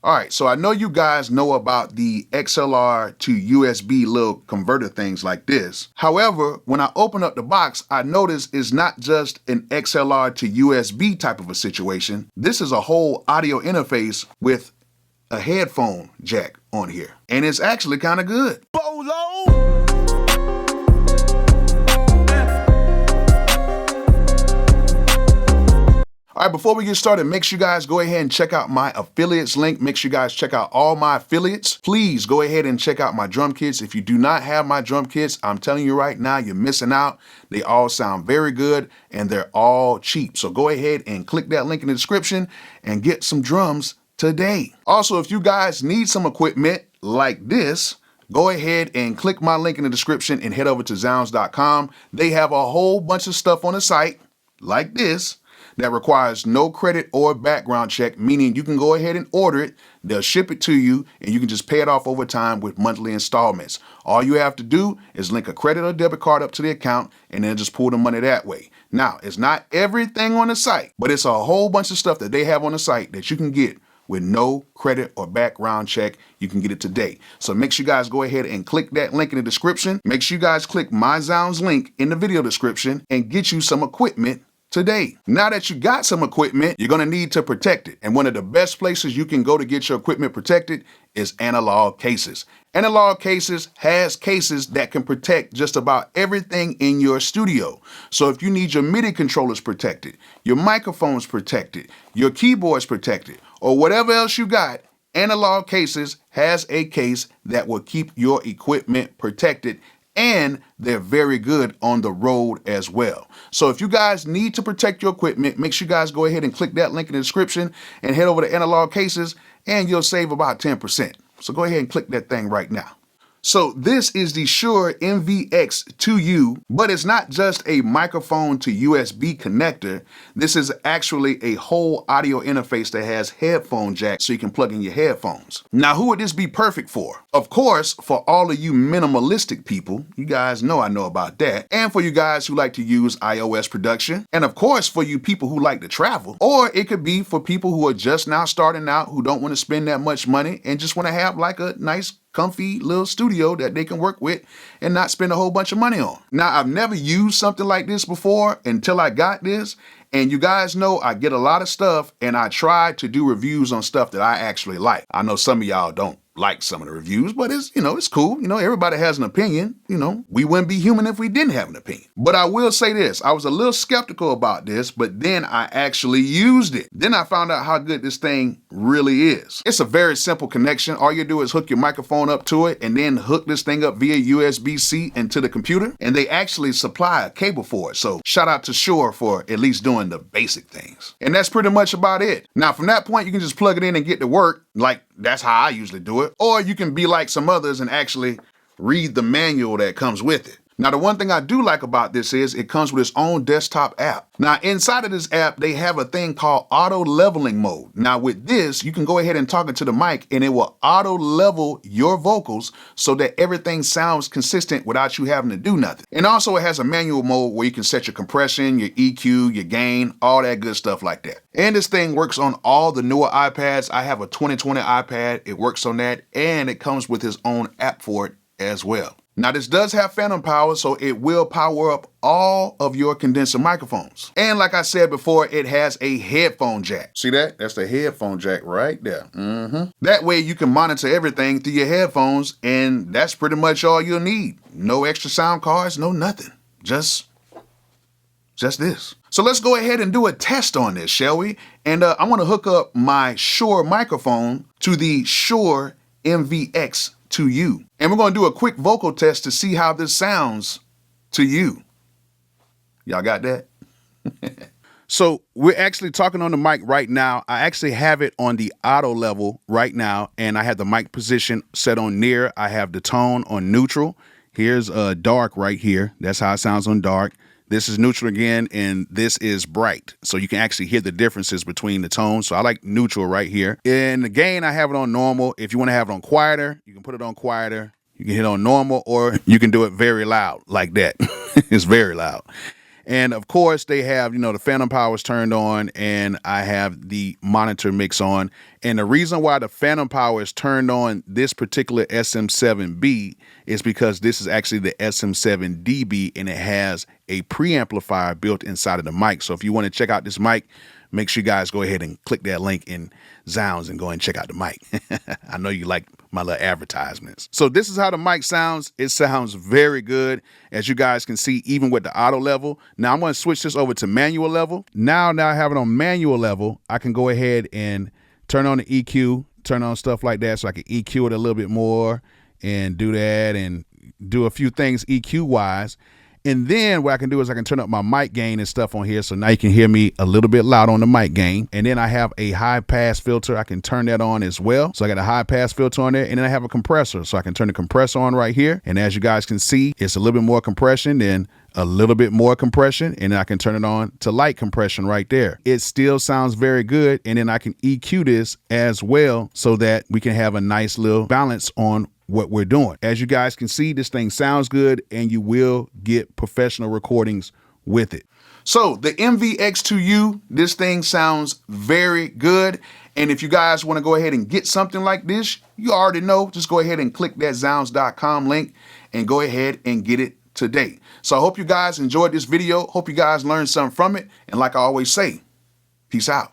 All right, so I know you guys know about the XLR to USB little converter things like this. However, when I open up the box, I notice it's not just an XLR to USB type of a situation. This is a whole audio interface with a headphone jack on here. And it's actually kind of good. Bolo! All right, before we get started, make sure you guys go ahead and check out my affiliates link. Make sure you guys check out all my affiliates. Please go ahead and check out my drum kits. If you do not have my drum kits, I'm telling you right now, you're missing out. They all sound very good and they're all cheap. So go ahead and click that link in the description and get some drums today. Also, if you guys need some equipment like this, go ahead and click my link in the description and head over to zounds.com. They have a whole bunch of stuff on the site like this that requires no credit or background check, meaning you can go ahead and order it, they'll ship it to you, and you can just pay it off over time with monthly installments. All you have to do is link a credit or debit card up to the account and then just pull the money that way. Now, it's not everything on the site, but it's a whole bunch of stuff that they have on the site that you can get with no credit or background check. You can get it today. So make sure you guys go ahead and click that link in the description. Make sure you guys click my Zounds link in the video description and get you some equipment today. Now that you got some equipment, you're gonna need to protect it. And one of the best places you can go to get your equipment protected is Analog Cases. Analog Cases has cases that can protect just about everything in your studio. So if you need your MIDI controllers protected, your microphones protected, your keyboards protected, or whatever else you got, Analog Cases has a case that will keep your equipment protected, and they're very good on the road as well. So if you guys need to protect your equipment, make sure you guys go ahead and click that link in the description and head over to Analog Cases and you'll save about 10%. So go ahead and click that thing right now. So this is the Shure MVX2U, but it's not just a microphone to USB connector. This is actually a whole audio interface that has headphone jack so you can plug in your headphones. Now, who would this be perfect for? Of course, for all of you minimalistic people, you guys know I know about that, and for you guys who like to use iOS production, and of course for you people who like to travel, or it could be for people who are just now starting out who don't want to spend that much money and just want to have like a nice comfy little studio that they can work with and not spend a whole bunch of money on. Now, I've never used something like this before until I got this. And you guys know I get a lot of stuff and I try to do reviews on stuff that I actually like. I know some of y'all don't like some of the reviews, but it's, it's cool. Everybody has an opinion. We wouldn't be human if we didn't have an opinion. But I will say this, I was a little skeptical about this, but then I actually used it. Then I found out how good this thing really is. It's a very simple connection. All you do is hook your microphone up to it and then hook this thing up via USB-C into the computer. And they actually supply a cable for it. So shout out to Shure for at least doing the basic things. And that's pretty much about it. Now, from that point, you can just plug it in and get to work. Like, that's how I usually do it. Or you can be like some others and actually read the manual that comes with it. Now, the one thing I do like about this is it comes with its own desktop app. Now, inside of this app, they have a thing called auto leveling mode. Now, with this, you can go ahead and talk into the mic and it will auto level your vocals so that everything sounds consistent without you having to do nothing. And also it has a manual mode where you can set your compression, your EQ, your gain, all that good stuff like that. And this thing works on all the newer iPads. I have a 2020 iPad. It works on that and it comes with its own app for it as well. Now, this does have phantom power, so it will power up all of your condenser microphones. And like I said before, it has a headphone jack. See that? That's the headphone jack right there. That way you can monitor everything through your headphones, and that's pretty much all you'll need. No extra sound cards, no nothing. Just this. So let's go ahead and do a test on this, shall we? And I want to hook up my Shure microphone to the Shure MVX2U. And we're going to do a quick vocal test to see how this sounds to you. Y'all got that? So we're actually talking on the mic right now. I actually have it on the auto level right now, and I have the mic position set on near. I have the tone on neutral. Here's dark right here. That's how it sounds on dark. This is neutral again, and this is bright. So you can actually hear the differences between the tones. So I like neutral right here. In the gain, I have it on normal. If you want to have it on quieter, you can put it on quieter. You can hit on normal, or you can do it very loud like that. It's very loud. And of course they have, the phantom power is turned on, and I have the monitor mix on. And the reason why the phantom power is turned on this particular SM7B is because this is actually the SM7DB, and it has a preamplifier built inside of the mic. So if you want to check out this mic, make sure you guys go ahead and click that link in Zounds and go ahead and check out the mic. I know you like my little advertisements. So this is how the mic sounds. It sounds very good, as you guys can see, even with the auto level. Now I'm going to switch this over to manual level. Now I have it on manual level. I can go ahead and turn on the EQ, turn on stuff like that, so I can EQ it a little bit more and do that and do a few things EQ wise. And then what I can do is I can turn up my mic gain and stuff on here. So now you can hear me a little bit loud on the mic gain. And then I have a high pass filter. I can turn that on as well. So I got a high pass filter on there. And then I have a compressor. So I can turn the compressor on right here. And as you guys can see, it's a little bit more compression, then a little bit more compression. And then I can turn it on to light compression right there. It still sounds very good. And then I can EQ this as well so that we can have a nice little balance on what we're doing. As you guys can see, this thing sounds good, and you will get professional recordings with it. So the MVX2U, this thing sounds very good. And if you guys want to go ahead and get something like this, you already know, just go ahead and click that Zounds.com link and go ahead and get it today. So I hope you guys enjoyed this video. Hope you guys learned something from it. And like I always say, peace out.